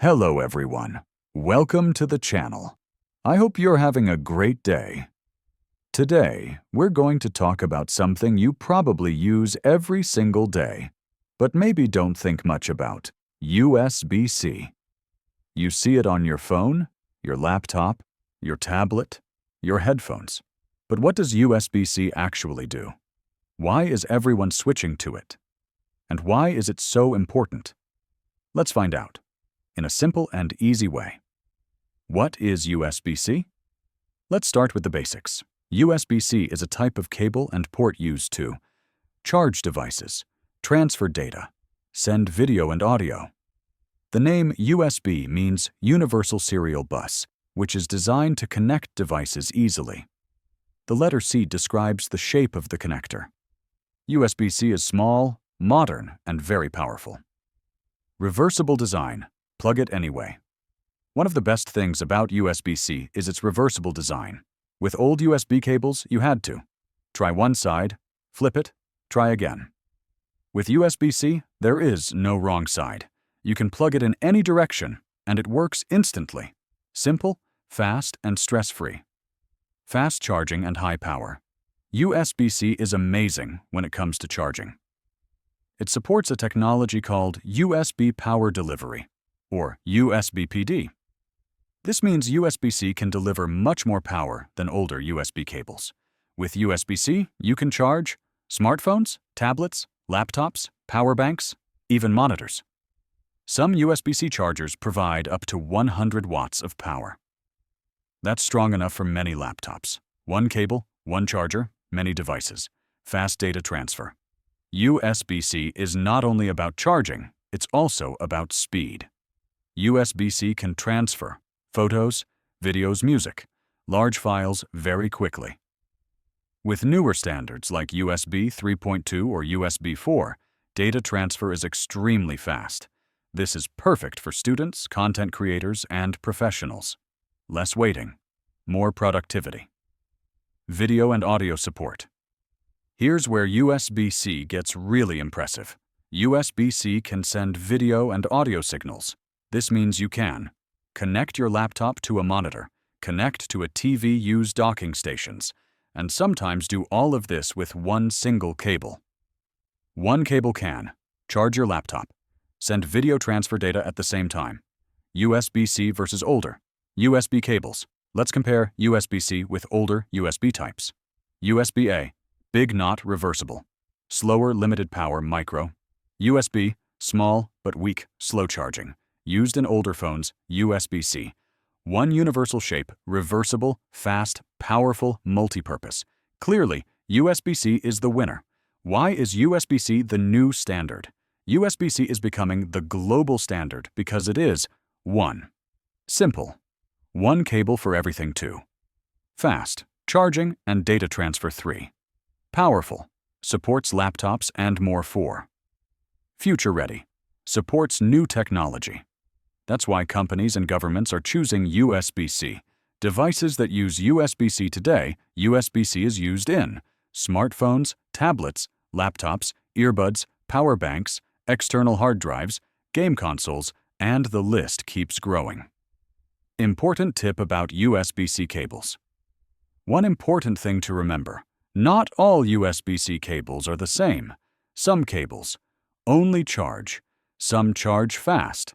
Hello everyone. Welcome to the channel. I hope you're having a great day. Today, we're going to talk about something you probably use every single day, but maybe don't think much about: USB-C. You see it on your phone, your laptop, your tablet, your headphones. But what does USB-C actually do? Why is everyone switching to it? And why is it so important? Let's find out in a simple and easy way. What is USB-C? Let's start with the basics. USB-C is a type of cable and port used to charge devices, transfer data, send video and audio. The name USB means Universal Serial Bus, which is designed to connect devices easily. The letter C describes the shape of the connector. USB-C is small, modern, and very powerful. Reversible design. Plug it anyway. One of the best things about USB-C is its reversible design. With old USB cables, you had to try one side, flip it, try again. With USB-C, there is no wrong side. You can plug it in any direction, and it works instantly. Simple, fast, and stress-free. Fast charging and high power. USB-C is amazing when it comes to charging. It supports a technology called USB Power Delivery, or USB-PD. This means USB-C can deliver much more power than older USB cables. With USB-C, you can charge smartphones, tablets, laptops, power banks, even monitors. Some USB-C chargers provide up to 100 watts of power. That's strong enough for many laptops. One cable, one charger, many devices. Fast data transfer. USB-C is not only about charging, it's also about speed. USB-C can transfer photos, videos, music, large files very quickly. With newer standards like USB 3.2 or USB 4, data transfer is extremely fast. This is perfect for students, content creators, and professionals. Less waiting, more productivity. Video and audio support. Here's where USB-C gets really impressive. USB-C can send video and audio signals. This means you can connect your laptop to a monitor, connect to a TV, use docking stations, and sometimes do all of this with one single cable. One cable can charge your laptop, send video transfer data at the same time. USB-C versus older USB cables. Let's compare USB-C with older USB types. USB-A, big not reversible. Slower limited power micro. USB, small but weak, slow charging. Used in older phones, USB-C. One universal shape, reversible, fast, powerful, multi-purpose. Clearly, USB-C is the winner. Why is USB-C the new standard? USB-C is becoming the global standard because it is 1. Simple. One cable for everything 2. Fast. Charging and data transfer 3. Powerful. Supports laptops and more 4. Future ready. Supports new technology. That's why companies and governments are choosing USB-C. Devices that use USB-C today, USB-C is used in smartphones, tablets, laptops, earbuds, power banks, external hard drives, game consoles, and the list keeps growing. Important tip about USB-C cables. One important thing to remember: not all USB-C cables are the same. Some cables only charge, some charge fast,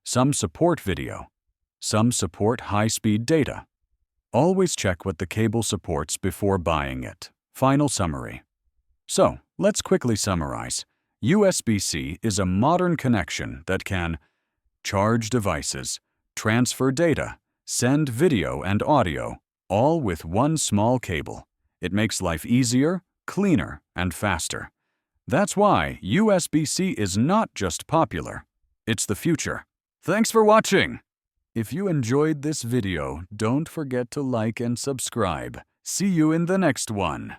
some support video, some support high-speed data. Always check what the cable supports before buying it. Final summary. So, let's quickly summarize. USB-C is a modern connection that can charge devices, transfer data, send video and audio, all with one small cable. It makes life easier, cleaner, and faster. That's why USB-C is not just popular, it's the future. Thanks for watching! If you enjoyed this video, don't forget to like and subscribe. See you in the next one.